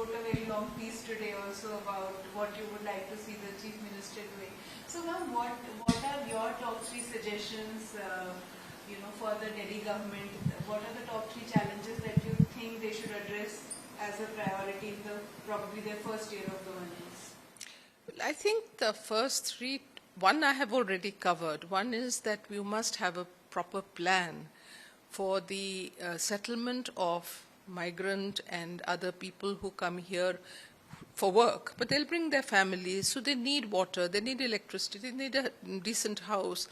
wrote a very long piece today also about what you would like to see the Chief Minister doing. So ma'am, what are your top 3 suggestions, for the Delhi government? What are the top 3 challenges that you think they should address as a priority in probably their first year of governance? Well, I think the first 3, one I have already covered. One is that we must have a proper plan for the settlement of migrant and other people who come here for work, but they'll bring their families, so they need water, they need electricity, they need a decent house.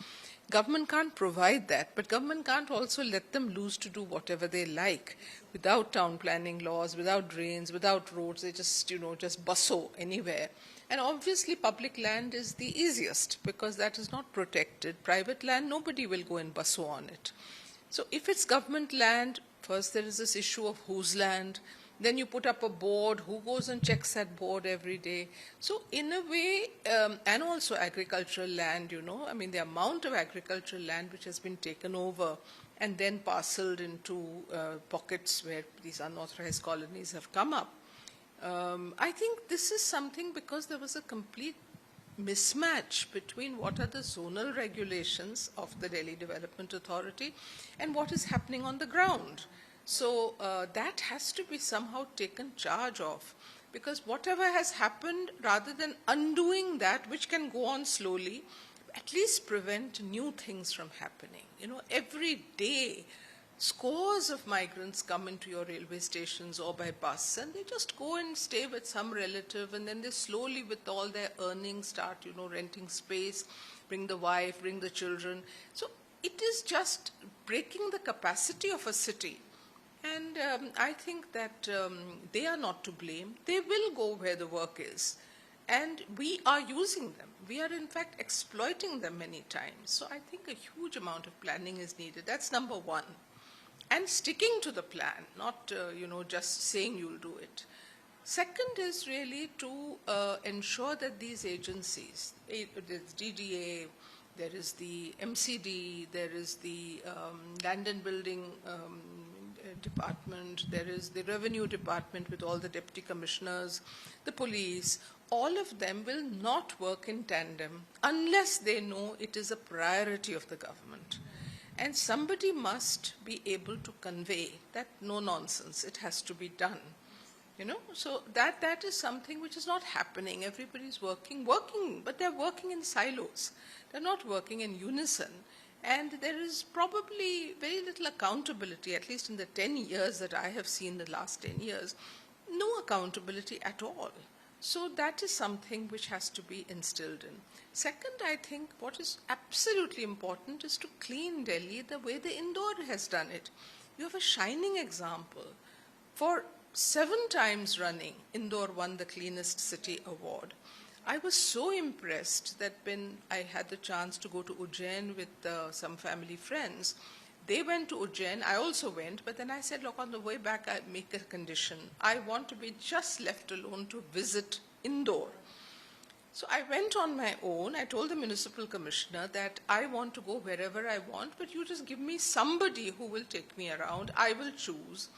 Government can't provide that, but government can't also let them loose to do whatever they like without town planning laws, without drains, without roads. They just busso anywhere. And obviously public land is the easiest because that is not protected. Private land, nobody will go and busso on it. So if it's government land, first there is this issue of whose land, then you put up a board, who goes and checks that board every day. So in a way, and also agricultural land, the amount of agricultural land which has been taken over and then parceled into pockets where these unauthorized colonies have come up. I think this is something because there was a complete mismatch between what are the zonal regulations of the Delhi Development Authority and what is happening on the ground. So that has to be somehow taken charge of, because whatever has happened, rather than undoing that, which can go on slowly, at least prevent new things from happening. Every day, scores of migrants come into your railway stations or by bus, and they just go and stay with some relative, and then they slowly, with all their earnings, start, renting space, bring the wife, bring the children. So it is just breaking the capacity of a city. And I think that they are not to blame. They will go where the work is. And we are using them. We are, in fact, exploiting them many times. So I think a huge amount of planning is needed. That's number one. And sticking to the plan, not, just saying you'll do it. Second is really to ensure that these agencies, there's DDA, there is the MCD, there is the Land and Building Department, there is the Revenue Department with all the deputy commissioners, the police, all of them will not work in tandem unless they know it is a priority of the government. And somebody must be able to convey that no nonsense, it has to be done. So that is something which is not happening. Everybody's working, but they're working in silos. They're not working in unison. And there is probably very little accountability, at least in the 10 years that I have seen, the last 10 years, no accountability at all. So that is something which has to be instilled in. Second, I think what is absolutely important is to clean Delhi the way the Indore has done it. You have a shining example. For 7 times running, Indore won the Cleanest City Award. I was so impressed that when I had the chance to go to Ujjain with some family friends, they went to Ujjain, I also went, but then I said, look, on the way back, I make a condition. I want to be just left alone to visit Indore. So I went on my own. I told the municipal commissioner that I want to go wherever I want, but you just give me somebody who will take me around. I will choose.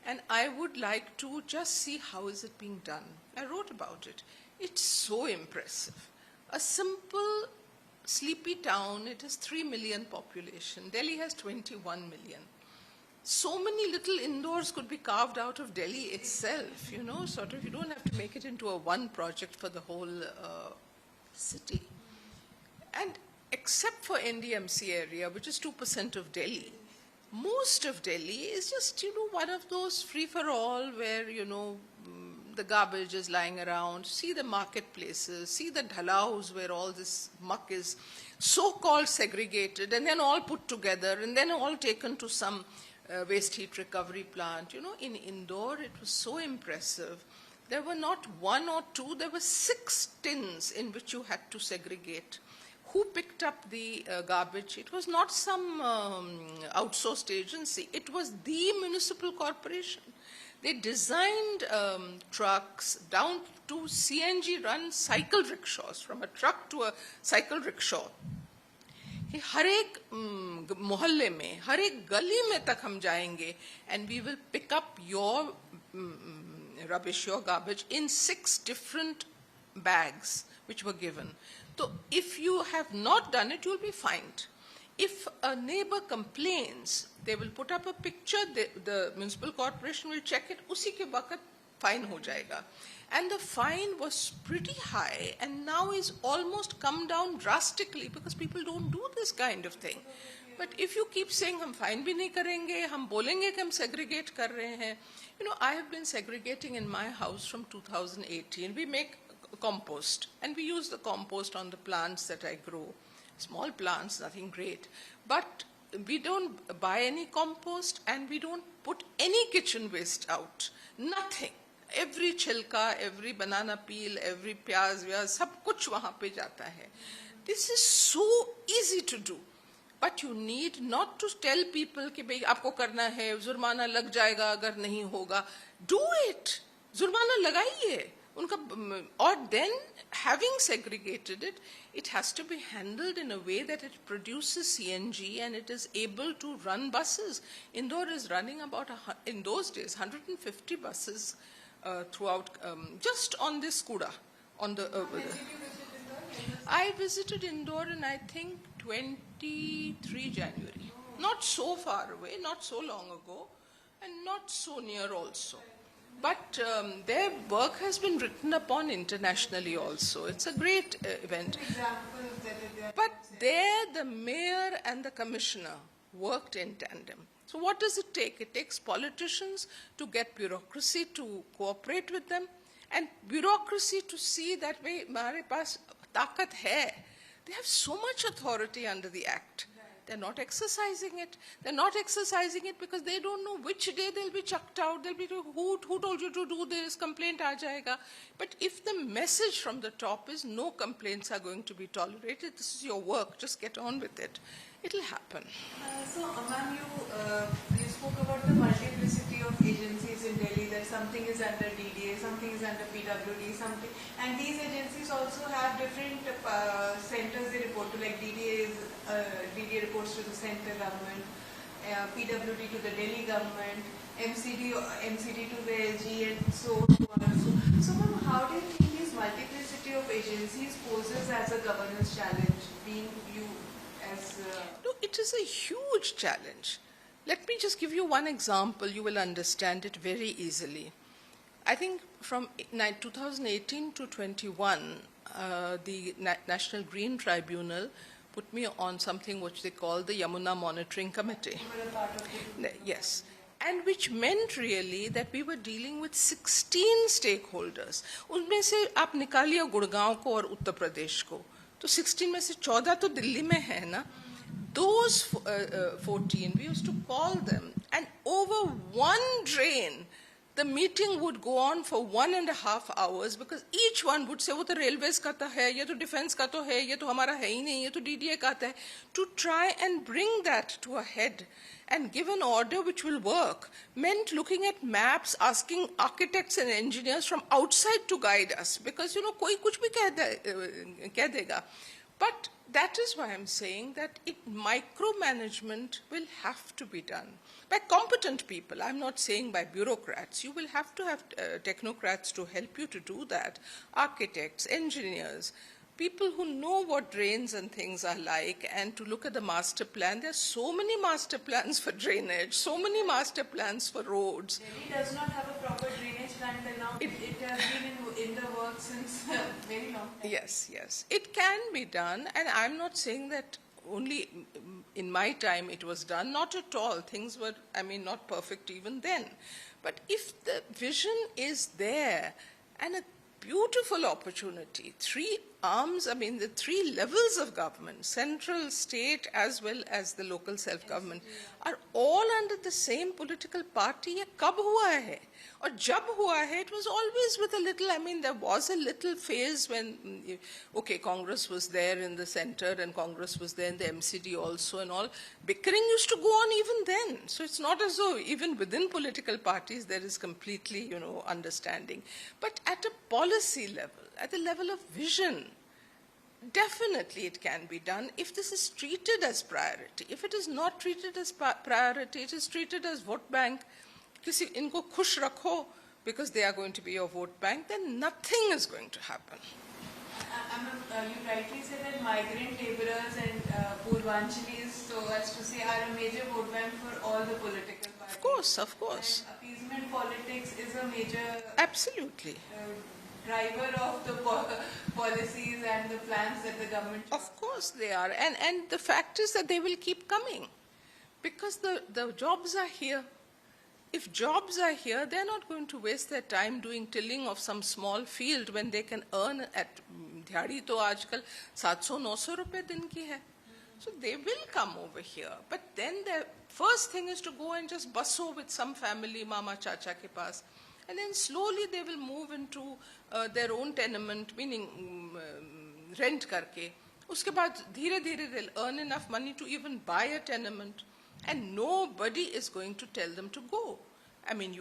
And I would like to just see how is it being done. I wrote about it. It's so impressive. A simple, sleepy town, it has 3 million population. Delhi has 21 million. So many little Indores could be carved out of Delhi itself, you don't have to make it into a one project for the whole city. And except for NDMC area, which is 2% of Delhi, most of Delhi is just, one of those free-for-all where, the garbage is lying around, see the marketplaces, see the dhalaus where all this muck is so-called segregated and then all put together and then all taken to some waste heat recovery plant. In Indore, it was so impressive. There were not 1 or 2, there were 6 tins in which you had to segregate. Who picked up the garbage? It was not some outsourced agency. It was the municipal corporation. They designed trucks down to CNG-run cycle rickshaws, from a truck to a cycle rickshaw. हर एक मोहल्ले में, हर एक गली में तक हम जाएंगे and we will pick up your rubbish, your garbage, in 6 different bags which were given. So if you have not done it, you will be fined. If a neighbor complains, they will put up a picture, the municipal corporation will check it, usi ke waqt fine ho jayega. And the fine was pretty high and now is almost come down drastically because people don't do this kind of thing. But if you keep saying, hum fine bhi nahi karenge, hum bolenge ki hum segregate kar rahe hain. You know, I have been segregating in my house from 2018. We make compost and we use the compost on the plants that I grow. Small plants, nothing great. But we don't buy any compost and we don't put any kitchen waste out. Nothing. Every chilka, every banana peel, every pyaz, sab kuch wahan pe jata hai. This is so easy to do. But you need not to tell people कि भाई आपको करना है, जुर्माना लग जाएगा अगर नहीं होगा. Do it. जुर्माना लगाइए. Or then, having segregated it, it has to be handled in a way that it produces CNG and it is able to run buses. Indore is running about, in those days, 150 buses throughout, just on this Kuda. I visited Indore in, I think, 23 January. Not so far away, not so long ago, and not so near also. But their work has been written upon internationally also. It's a great event. But there, the mayor and the commissioner worked in tandem. So what does it take? It takes politicians to get bureaucracy to cooperate with them, and bureaucracy to see that way, हमारे पास ताकत है. They have so much authority under the Act. They're not exercising it. They're not exercising it because they don't know which day they'll be chucked out. They'll be, who told you to do this? Complaint aa jayega. But if the message from the top is no complaints are going to be tolerated, this is your work, just get on with it. It'll happen. So, ma'am, you spoke about the multiplicity of agencies in Delhi, that something is under DDA, something is under PWD, something, and these agencies also have different centers they report to, like DDA reports to the central government, PWD to the Delhi government, MCD to the LG, and so on. So, ma'am, how do you think this multiplicity of agencies poses as a governance challenge, being you as... No, it is a huge challenge. Let me just give you one example. You will understand it very easily. I think from 2018 to 21, the National Green Tribunal put me on something which they call the Yamuna Monitoring Committee. Yes. And which meant really that we were dealing with 16 stakeholders. उनमें से आप निकालिए गुड़गांव को और उत्तर प्रदेश को, तो 16 में से 14 तो दिल्ली में है ना. Those 14, we used to call them, and over one drain, the meeting would go on for 1.5 hours because each one would say, वो तो railways का तो है, ये तो defense का तो है, ये तो हमारा है ही नहीं, ये तो DDA का है, to try and bring that to a head and give an order which will work, meant looking at maps, asking architects and engineers from outside to guide us, because, कोई कुछ भी कह देगा. But that is why I'm saying that micromanagement will have to be done by competent people. I'm not saying by bureaucrats. You will have to have technocrats to help you to do that, architects, engineers, people who know what drains and things are like, and to look at the master plan. There are so many master plans for drainage, so many master plans for roads. Delhi does not have a proper drainage plan till now. It has been in the works since very long time. Yes, yes. It can be done, and I'm not saying that only in my time it was done. Not at all. Things were, not perfect even then. But if the vision is there, and a beautiful opportunity, 3 arms, the 3 levels of government, central, state, as well as the local self-government, are all under the same political party. Ye kab hua hai? Or jab hua hai, it was always with a little, there was a little phase when, Congress was there in the center and Congress was there in the MCD also and all. Bickering used to go on even then. So it's not as though even within political parties there is completely, understanding. But at a policy level, at the level of vision, definitely it can be done if this is treated as priority. If it is not treated as priority, it is treated as vote bank. किसी इनको खुश रखो, because they are going to be your vote bank, then nothing is going to happen. You rightly said that migrant labourers and Purvanchalis, so as to say, are a major vote bank for all the political parties. Of course, of course. And appeasement politics is a major Absolutely. driver of the policies and the plans that the government. Of course they are. And the fact is that they will keep coming because the jobs are here. If jobs are here, they're not going to waste their time doing tilling of some small field when they can earn at Dhyadi to aajkal 700-900 rupees din ki hai. So they will come over here. But then the first thing is to go and just busso with some family, mama, chacha ke paas. And then slowly they will move into their own tenement, meaning rent karke. Uske baad dheere-dheere they'll earn enough money to even buy a tenement. And nobody is going to tell them to go. I mean,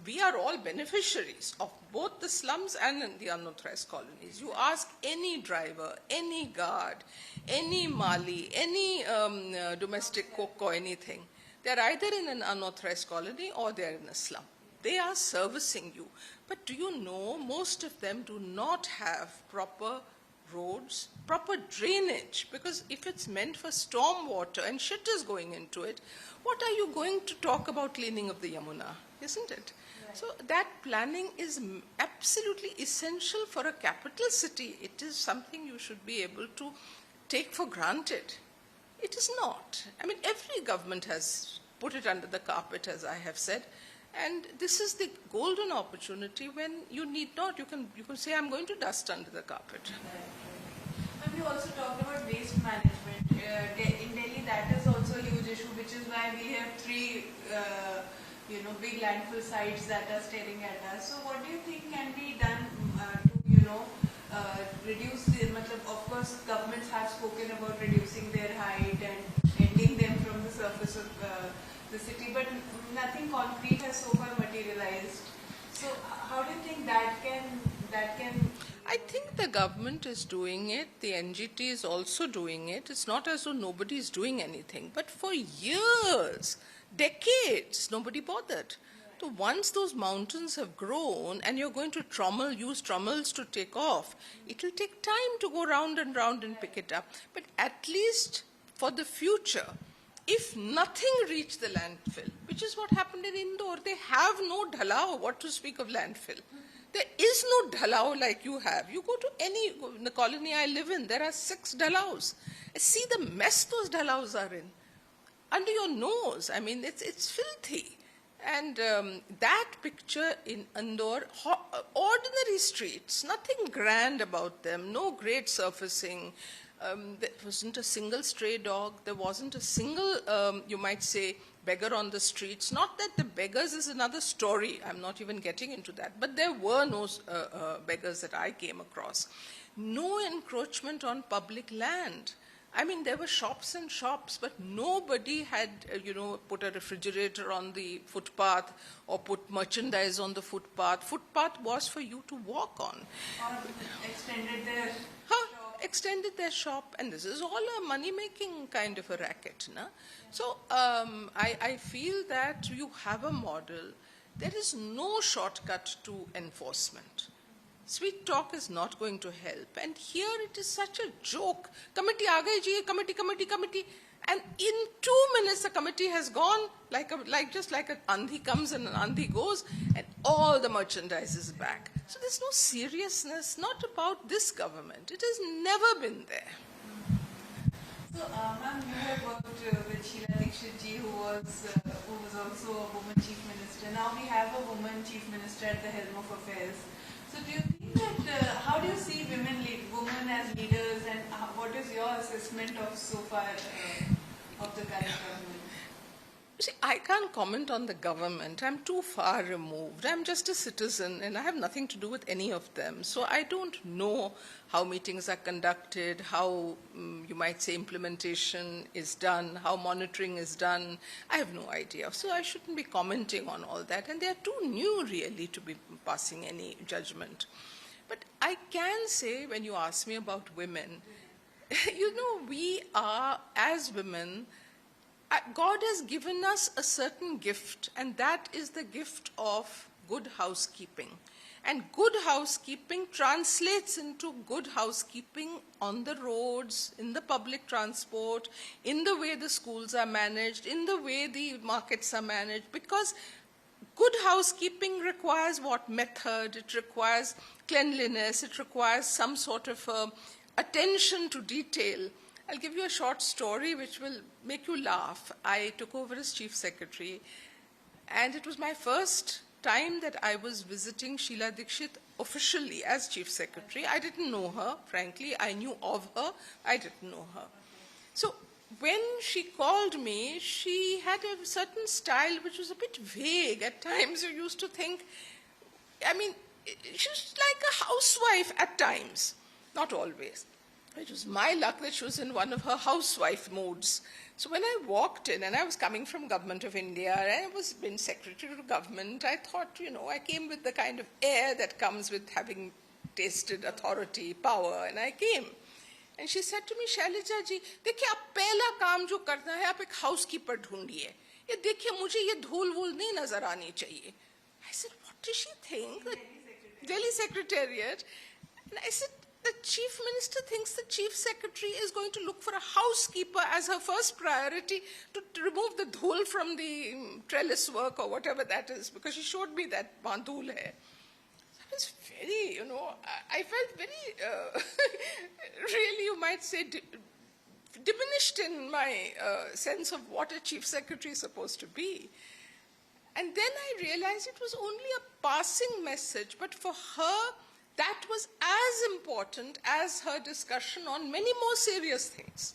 we are all beneficiaries of both the slums and the unauthorized colonies. You ask any driver, any guard, any Mali, any domestic cook or anything, they're either in an unauthorized colony or they're in a slum. They are servicing you. But do you know, most of them do not have proper roads, proper drainage, because if it's meant for storm water and shit is going into it, what are you going to talk about cleaning of the Yamuna, isn't it? Right. So that planning is absolutely essential for a capital city. It is something you should be able to take for granted. It is not. I mean, every government has put it under the carpet, as I have said, and this is the golden opportunity when you need not. You can say, I'm going to dust under the carpet. Right. And you also talked about waste management. In Delhi, that is also a huge issue, which is why we have three, big landfill sites that are staring at us. So, what do you think can be done to, reduce the? Of course, governments have spoken about reducing their height and ending them from the surface of the city, but nothing concrete has so far materialized. So how do you think that can? I think the government is doing it. The NGT is also doing it. It's not as though nobody is doing anything. But for years, decades, nobody bothered. So once those mountains have grown and you're going to use trommels to take off, it will take time to go round and round and pick it up. But at least for the future, if nothing reached the landfill, which is what happened in Indore, they have no dhalao, what to speak of landfill. There is no dhalao like you have. You go to in the colony I live in, there are 6 dhalaos. See the mess those dhalaos are in. Under your nose, I mean, it's filthy. And that picture in Indore, ordinary streets, nothing grand about them, no great surfacing. There wasn't a single stray dog. There wasn't a single, you might say, beggar on the streets. Not that the beggars is another story. I'm not even getting into that. But there were no beggars that I came across. No encroachment on public land. I mean, there were shops and shops, but nobody had, put a refrigerator on the footpath or put merchandise on the footpath. Footpath was for you to walk on. Or extended their extended their shop, and this is all a money-making kind of a racket. Na? So I feel that you have a model. There is no shortcut to enforcement. Sweet talk is not going to help. And here it is such a joke. Committee aa gayi ji, committee. And in 2 minutes, the committee has gone, just like an andhi comes and an andhi goes, and all the merchandise is back. So there's no seriousness, not about this government. It has never been there. So, ma'am, you have worked with Sheila Dikshit ji, who was also a woman chief minister. Now we have a woman chief minister at the helm of affairs. So do you think that, how do you see women as leaders, and what is your assessment of so far of the current government? See, I can't comment on the government. I'm too far removed. I'm just a citizen and I have nothing to do with any of them. So I don't know how meetings are conducted, how you might say implementation is done, how monitoring is done. I have no idea. So I shouldn't be commenting on all that. And they are too new really to be passing any judgment. But I can say, when you ask me about women, we are, as women, God has given us a certain gift, and that is the gift of good housekeeping. And good housekeeping translates into good housekeeping on the roads, in the public transport, in the way the schools are managed, in the way the markets are managed, because good housekeeping requires what method? It requires cleanliness, it requires some sort of attention to detail. I'll give you a short story which will make you laugh. I took over as Chief Secretary, and it was my first time that I was visiting Sheila Dikshit officially as Chief Secretary. I didn't know her, frankly. I knew of her. I didn't know her. So when she called me, she had a certain style which was a bit vague. At times you used to think, I mean, she's like a housewife at times, not always. It was my luck that she was in one of her housewife modes. So when I walked in, and I was coming from Government of India, and I was been Secretary to Government, I thought, I came with the kind of air that comes with having tasted authority, power, and I came. And she said to me, Shailaja ji, देखिए आप पहला काम जो करना है आप एक housekeeper ढूंढिए. ये देखिए मुझे ये धूल वूल नहीं नजर आनी चाहिए. I said, what does she think? Delhi Secretariat. And I said, the Chief Minister thinks the Chief Secretary is going to look for a housekeeper as her first priority to remove the dhul from the trellis work or whatever that is, because she showed me that bandhul hai. I was very, I felt very, really, you might say, diminished in my sense of what a Chief Secretary is supposed to be. And then I realized it was only a passing message, but for her, that was as important as her discussion on many more serious things.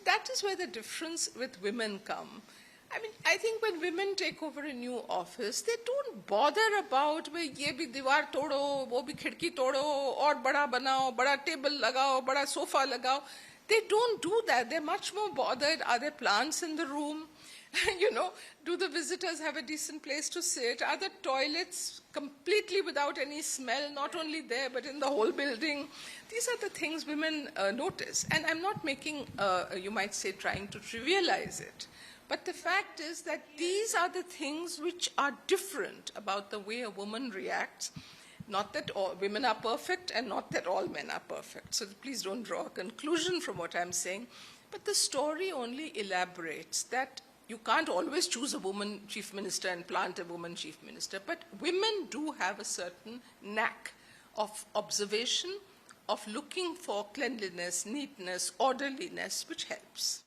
That is where the difference with women come. I mean, I think when women take over a new office, they don't bother about, ye bhi diwar todo, wo bhi khidki todo, aur bada banao, bada table lagao, bada sofa lagao. They don't do that. They're much more bothered. Are there plants in the room? Do the visitors have a decent place to sit? Are the toilets completely without any smell, not only there, but in the whole building? These are the things women notice. And I'm not making, you might say, trying to trivialize it. But the fact is that these are the things which are different about the way a woman reacts. Not that all women are perfect and not that all men are perfect. So please don't draw a conclusion from what I'm saying. But the story only elaborates that you can't always choose a woman chief minister and plant a woman chief minister, but women do have a certain knack of observation, of looking for cleanliness, neatness, orderliness, which helps.